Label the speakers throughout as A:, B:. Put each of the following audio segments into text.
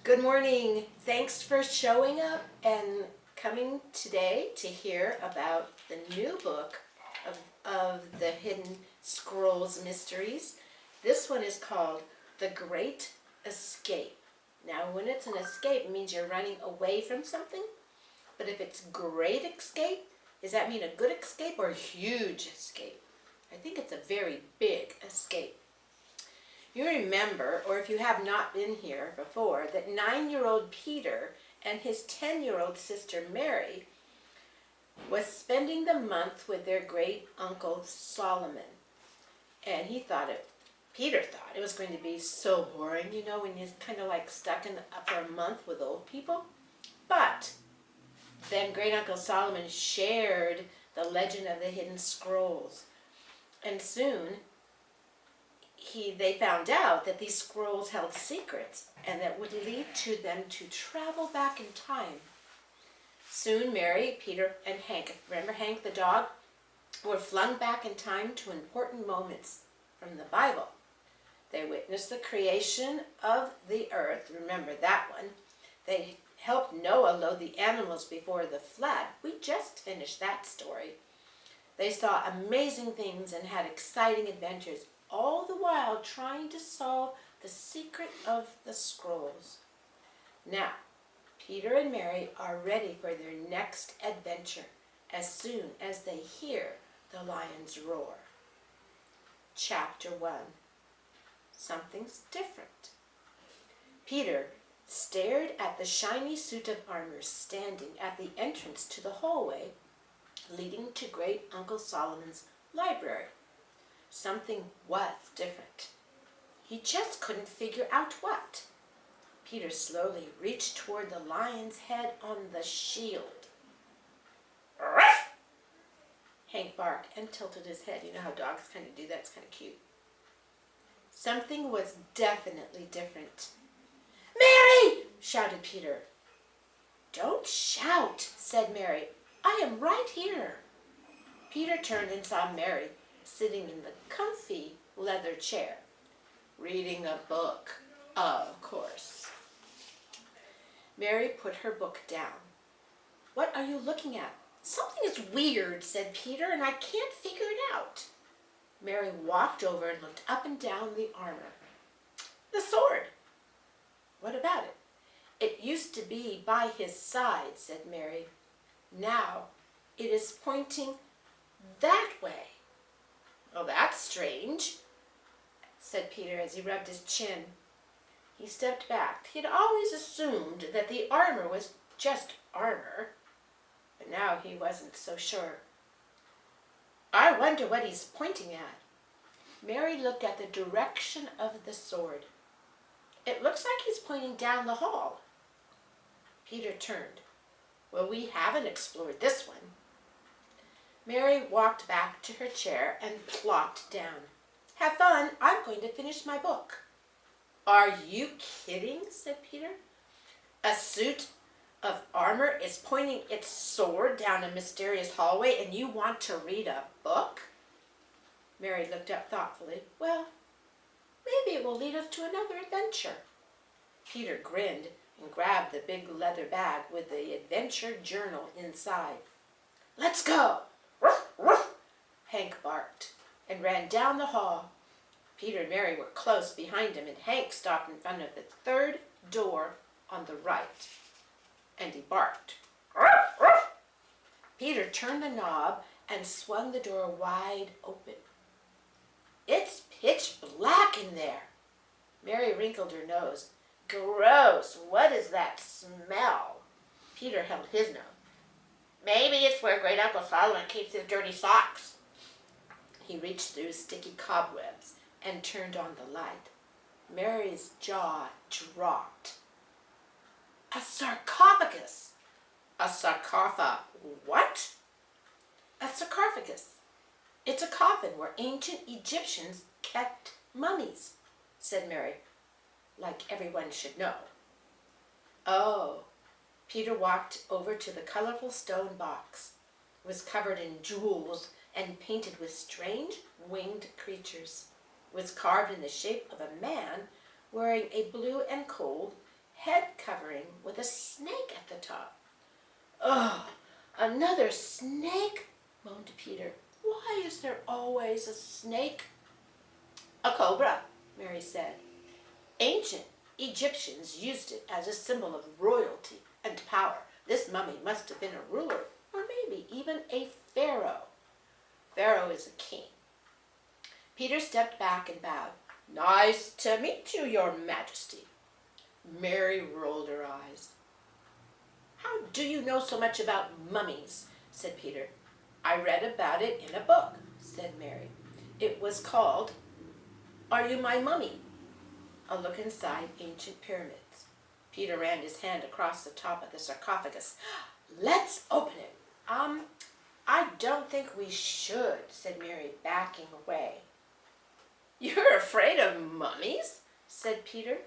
A: Good morning. Thanks for showing up and coming today to hear about the new book of the Hidden Scrolls Mysteries. This one is called The Great Escape. Now, when it's an escape, it means you're running away from something. But if it's great escape, does that mean a good escape or a huge escape? I think it's a very big escape. You remember, or if you have not been here before, that 9-year-old Peter and his 10-year-old sister Mary was spending the month with their great uncle Solomon. And Peter thought it was going to be so boring, when you're kind of like stuck for a month with old people. But then great uncle Solomon shared the legend of the hidden scrolls. And soon they found out that these scrolls held secrets and that would lead to them to travel back in time. Soon Mary, Peter, and Hank, remember Hank the dog, were flung back in time to important moments from the Bible. They witnessed the creation of the earth, remember that one. They helped Noah load the animals before the flood. We just finished that story. They saw amazing things and had exciting adventures, all the while trying to solve the secret of the scrolls. Now, Peter and Mary are ready for their next adventure as soon as they hear the lion's roar. Chapter 1. Something's different. Peter stared at the shiny suit of armor standing at the entrance to the hallway leading to great Uncle Solomon's library. Something was different. He just couldn't figure out what. Peter slowly reached toward the lion's head on the shield. Ruff! Hank barked and tilted his head. You know how dogs kind of do that? It's kind of cute. Something was definitely different. Mary! Shouted Peter. Don't shout, said Mary. I am right here. Peter turned and saw Mary sitting in the comfy leather chair, reading a book, of course. Mary put her book down. What are you looking at? Something is weird, said Peter, and I can't figure it out. Mary walked over and looked up and down the armor. The sword. What about it? It used to be by his side, said Mary. Now it is pointing that way. Oh, that's strange, said Peter as he rubbed his chin. He stepped back. He had always assumed that the armor was just armor, but now he wasn't so sure. I wonder what he's pointing at. Mary looked at the direction of the sword. It looks like he's pointing down the hall. Peter turned. Well, we haven't explored this one. Mary walked back to her chair and plopped down. Have fun, I'm going to finish my book. Are you kidding, said Peter. A suit of armor is pointing its sword down a mysterious hallway and you want to read a book? Mary looked up thoughtfully. Well, maybe it will lead us to another adventure. Peter grinned and grabbed the big leather bag with the adventure journal inside. Let's go! Ruff, ruff. Hank barked and ran down the hall. Peter and Mary were close behind him, and Hank stopped in front of the third door on the right, and he barked. Ruff, ruff. Peter turned the knob and swung the door wide open. It's pitch black in there. Mary wrinkled her nose. Gross, what is that smell? Peter held his nose. Maybe it's where Great Uncle Solomon keeps his dirty socks. He reached through sticky cobwebs and turned on the light. Mary's jaw dropped. A sarcophagus. A sarcophagus. What? A sarcophagus. It's a coffin where ancient Egyptians kept mummies, said Mary, like everyone should know. Oh. Peter walked over to the colorful stone box. It was covered in jewels and painted with strange winged creatures. It was carved in the shape of a man wearing a blue and gold head covering with a snake at the top. "Oh, another snake?" moaned Peter. "Why is there always a snake?" "A cobra," Mary said. "Ancient Egyptians used it as a symbol of royalty and power. This mummy must have been a ruler, or maybe even a pharaoh." "Pharaoh is a king." Peter stepped back and bowed. "Nice to meet you, Your Majesty." Mary rolled her eyes. "How do you know so much about mummies?" said Peter. "I read about it in a book," said Mary. "It was called, 'Are You My Mummy?' A Look Inside Ancient Pyramids." Peter ran his hand across the top of the sarcophagus. "Let's open it." I don't think we should," said Mary, backing away. "You're afraid of mummies?" said Peter.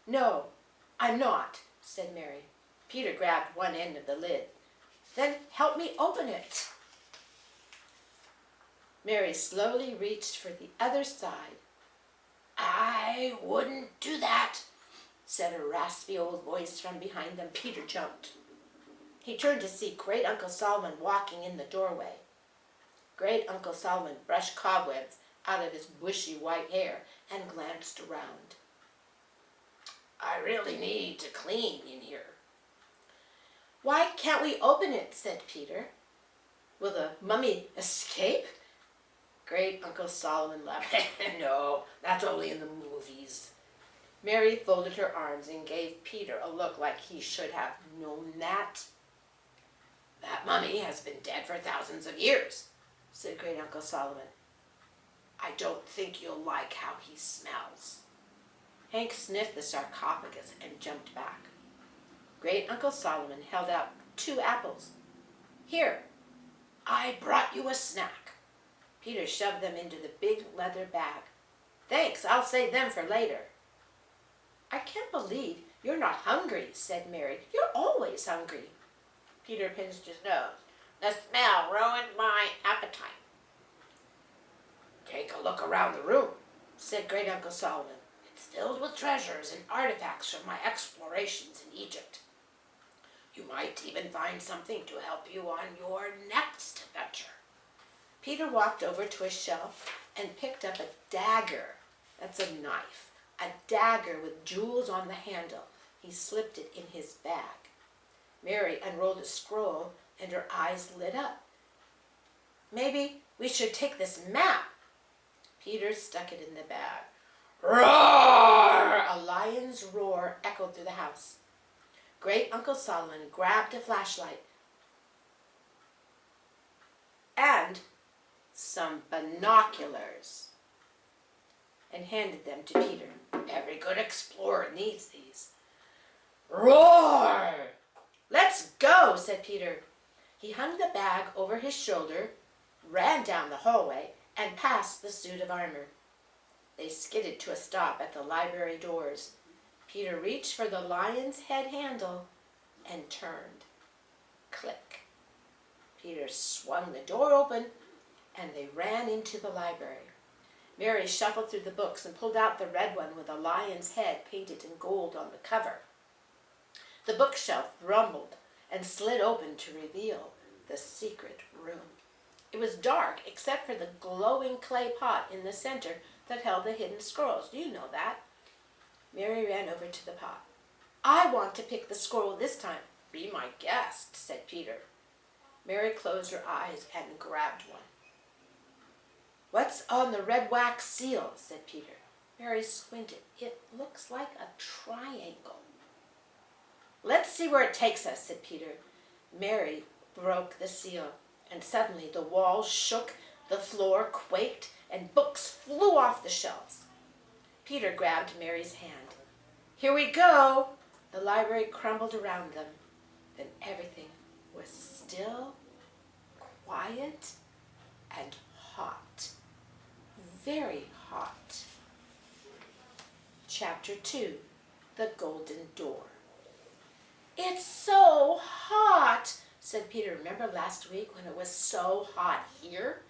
A: "No, I'm not," said Mary. Peter grabbed one end of the lid. "Then help me open it." Mary slowly reached for the other side. "I wouldn't do that," said a raspy old voice from behind them. Peter jumped. He turned to see Great Uncle Solomon walking in the doorway. Great Uncle Solomon brushed cobwebs out of his bushy white hair and glanced around. "I really need to clean in here." "Why can't we open it?" said Peter. "Will the mummy escape?" Great Uncle Solomon laughed. "No, that's only in the movies." Mary folded her arms and gave Peter a look like he should have known that. "That mummy has been dead for thousands of years," said Great Uncle Solomon. "I don't think you'll like how he smells." Hank sniffed the sarcophagus and jumped back. Great Uncle Solomon held out 2 apples. "Here, I brought you a snack." Peter shoved them into the big leather bag. "Thanks, I'll save them for later." "I can't believe you're not hungry," said Mary. "You're always hungry." Peter pinched his nose. "The smell ruined my appetite." "Take a look around the room," said Great Uncle Solomon. "It's filled with treasures and artifacts from my explorations in Egypt. You might even find something to help you on your next adventure." Peter walked over to a shelf and picked up a dagger. That's a knife. A dagger with jewels on the handle. He slipped it in his bag. Mary unrolled a scroll and her eyes lit up. "Maybe we should take this map." Peter stuck it in the bag. Roar! A lion's roar echoed through the house. Great Uncle Solomon grabbed a flashlight and some binoculars and handed them to Peter. "Every good explorer needs these." Roar! "Let's go," said Peter. He hung the bag over his shoulder, ran down the hallway, and past the suit of armor. They skidded to a stop at the library doors. Peter reached for the lion's head handle and turned. Click. Peter swung the door open, and they ran into the library. Mary shuffled through the books and pulled out the red one with a lion's head painted in gold on the cover. The bookshelf rumbled and slid open to reveal the secret room. It was dark except for the glowing clay pot in the center that held the hidden scrolls. Do you know that? Mary ran over to the pot. "I want to pick the scroll this time." "Be my guest," said Peter. Mary closed her eyes and grabbed one. "What's on the red wax seal?" said Peter. Mary squinted. "It looks like a triangle." "Let's see where it takes us," said Peter. Mary broke the seal, and suddenly the walls shook, the floor quaked, and books flew off the shelves. Peter grabbed Mary's hand. "Here we go!" The library crumbled around them. Then everything was still, quiet, and hot. Very hot. Chapter 2, The Golden Door. "It's so hot," said Peter. "Remember last week when it was so hot here?"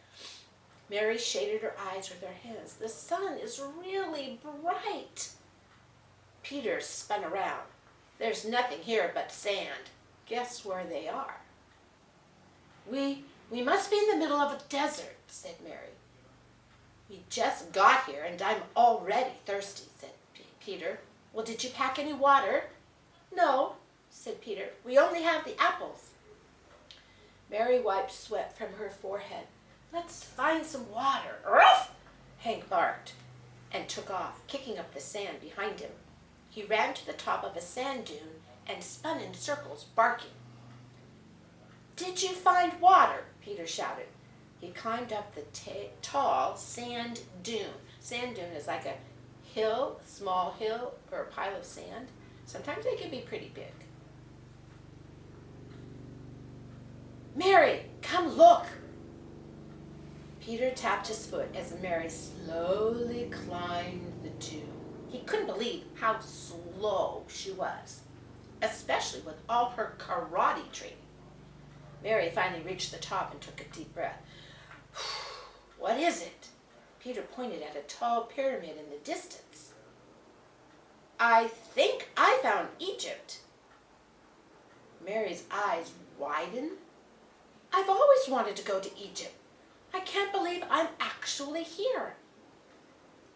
A: Mary shaded her eyes with her hands. "The sun is really bright." Peter spun around. There's nothing here but sand. Guess where they are? We must be in the middle of a desert, said Mary. We just got here and I'm already thirsty, said Peter. Well, did you pack any water? No, said Peter. We only have the apples. Mary wiped sweat from her forehead. Let's find some water. Ruff! Hank barked and took off, kicking up the sand behind him. He ran to the top of a sand dune and spun in circles, barking. Did you find water? Peter shouted. He climbed up the tall sand dune. Sand dune is like a hill, a small hill, or a pile of sand. Sometimes they can be pretty big. Mary, come look! Peter tapped his foot as Mary slowly climbed the dune. He couldn't believe how slow she was, especially with all her karate training. Mary finally reached the top and took a deep breath. What is it? Peter pointed at a tall pyramid in the distance. I think I found Egypt. Mary's eyes widened. I've always wanted to go to Egypt. I can't believe I'm actually here.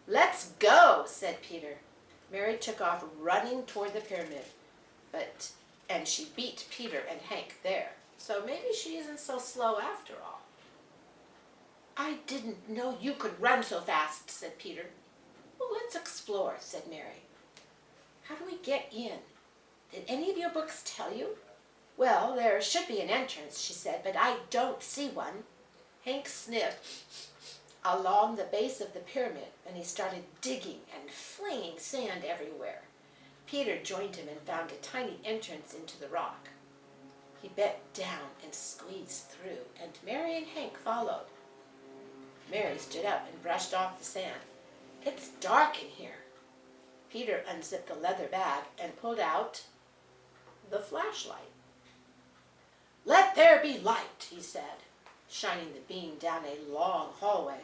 A: Let's go, said Peter. Mary took off running toward the pyramid, and she beat Peter and Hank there. So maybe she isn't so slow after all. I didn't know you could run so fast, said Peter. Well, let's explore, said Mary. How do we get in? Did any of your books tell you? Well, there should be an entrance, she said, but I don't see one. Hank sniffed along the base of the pyramid, and he started digging and flinging sand everywhere. Peter joined him and found a tiny entrance into the rock. He bent down and squeezed through, and Mary and Hank followed. Mary stood up and brushed off the sand. It's dark in here. Peter unzipped the leather bag and pulled out the flashlight. Let there be light, he said, shining the beam down a long hallway.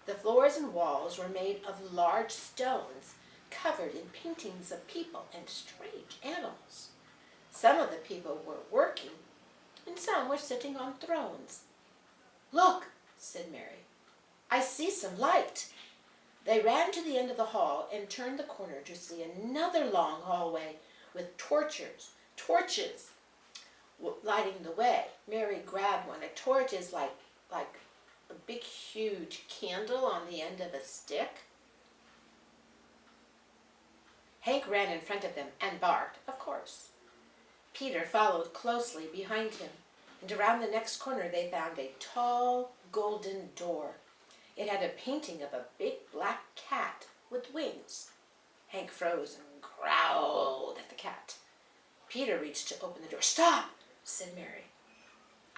A: The floors and walls were made of large stones covered in paintings of people and strange animals. Some of the people were working, and some were sitting on thrones. Look, said Mary, I see some light. They ran to the end of the hall and turned the corner to see another long hallway with torches lighting the way. Mary grabbed one. A torch is like a big, huge candle on the end of a stick. Hank ran in front of them and barked, of course. Peter followed closely behind him, and around the next corner they found a tall, golden door. It had a painting of a big black cat with wings. Hank froze and growled at the cat. Peter reached to open the door. Stop, said Mary.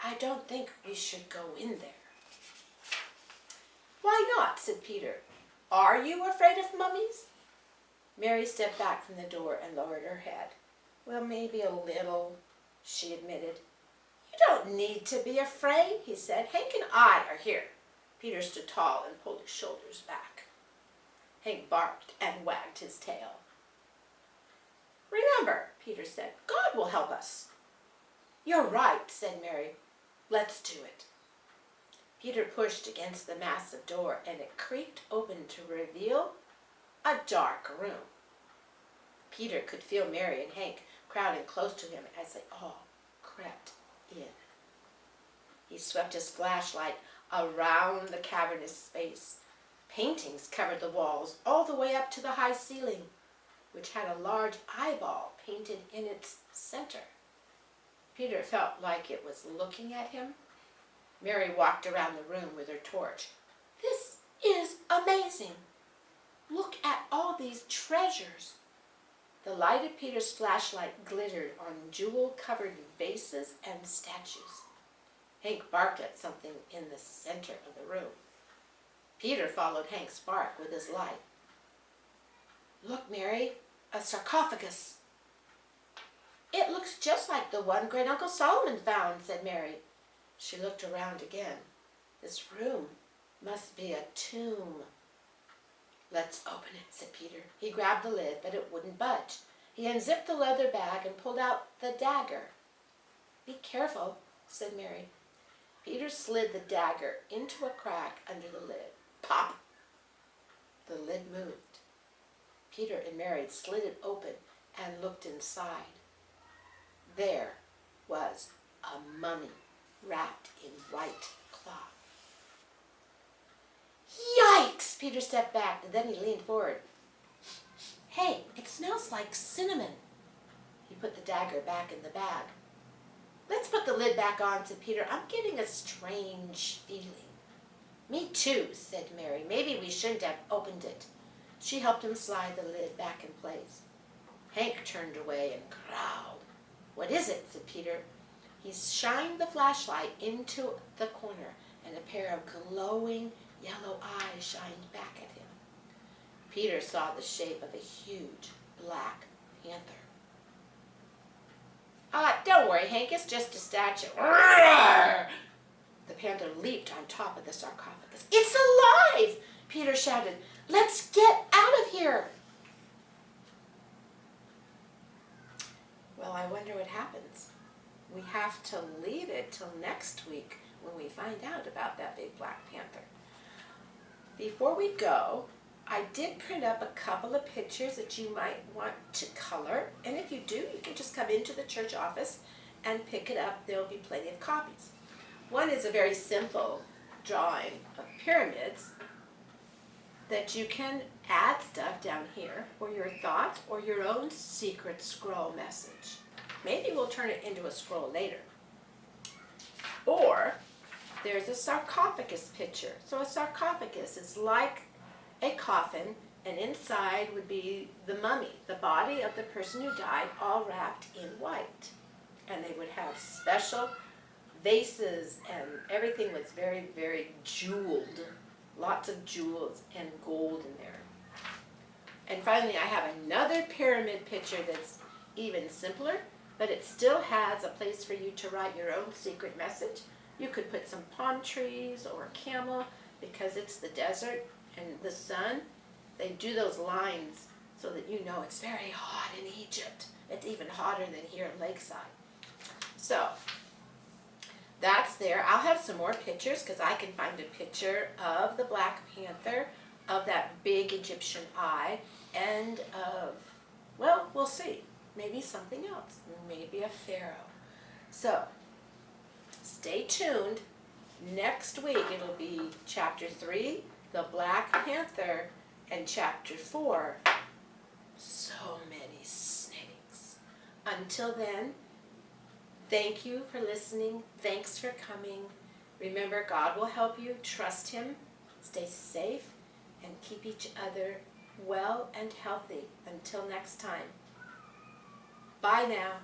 A: I don't think we should go in there. Why not, said Peter. Are you afraid of mummies? Mary stepped back from the door and lowered her head. Well, maybe a little, she admitted. You don't need to be afraid, he said. Hank and I are here. Peter stood tall and pulled his shoulders back. Hank barked and wagged his tail. Remember, Peter said, God will help us. You're right, said Mary. Let's do it. Peter pushed against the massive door, and it creaked open to reveal a dark room. Peter could feel Mary and Hank crowding close to him as they all crept in. He swept his flashlight around the cavernous space. Paintings covered the walls all the way up to the high ceiling, which had a large eyeball painted in its center. Peter felt like it was looking at him. Mary walked around the room with her torch. This is amazing. Look at all these treasures. The light of Peter's flashlight glittered on jewel-covered vases and statues. Hank barked at something in the center of the room. Peter followed Hank's bark with his light. Look, Mary, a sarcophagus. It looks just like the one Great Uncle Solomon found, said Mary. She looked around again. This room must be a tomb. Let's open it, said Peter. He grabbed the lid, but it wouldn't budge. He unzipped the leather bag and pulled out the dagger. "Be careful," said Mary. Peter slid the dagger into a crack under the lid. Pop! The lid moved. Peter and Mary slid it open and looked inside. There was a mummy wrapped in white cloth. "Yikes!" Peter stepped back, and then he leaned forward. "Hey, it smells like cinnamon." He put the dagger back in the bag. "Let's put the lid back on," said Peter. "I'm getting a strange feeling." "Me too," said Mary. "Maybe we shouldn't have opened it." She helped him slide the lid back in place. Hank turned away and growled. "What is it?" said Peter. He shined the flashlight into the corner, and a pair of glowing yellow eyes shined back at him. Peter saw the shape of a huge black panther. "Don't worry, Hank, it's just a statue." Roar! The panther leaped on top of the sarcophagus. "It's alive!" Peter shouted. "Let's get out of here!" Well, I wonder what happens. We have to leave it till next week when we find out about that big black panther. Before we go, I did print up a couple of pictures that you might want to color, and if you do, you can just come into the church office and pick it up. There will be plenty of copies. One is a very simple drawing of pyramids that you can add stuff down here, or your thoughts, or your own secret scroll message. Maybe we'll turn it into a scroll later. Or there's a sarcophagus picture. So a sarcophagus is like a coffin, and inside would be the mummy, the body of the person who died, all wrapped in white. And they would have special vases, and everything was very, very jeweled. Lots of jewels and gold in there. And finally, I have another pyramid picture that's even simpler, but it still has a place for you to write your own secret message. You could put some palm trees or a camel, because it's the desert and the sun. They do those lines so that you know it's very hot in Egypt. It's even hotter than here in Lakeside. So that's there. I'll have some more pictures because I can find a picture of the Black Panther, of that big Egyptian eye, and of, well, we'll see. Maybe something else. Maybe a pharaoh. So stay tuned. Next week it'll be chapter 3, the Black Panther, and chapter 4, so many snakes. Until then, thank you for listening. Thanks for coming. Remember, God will help you. Trust Him. Stay safe and keep each other well and healthy. Until next time. Bye now.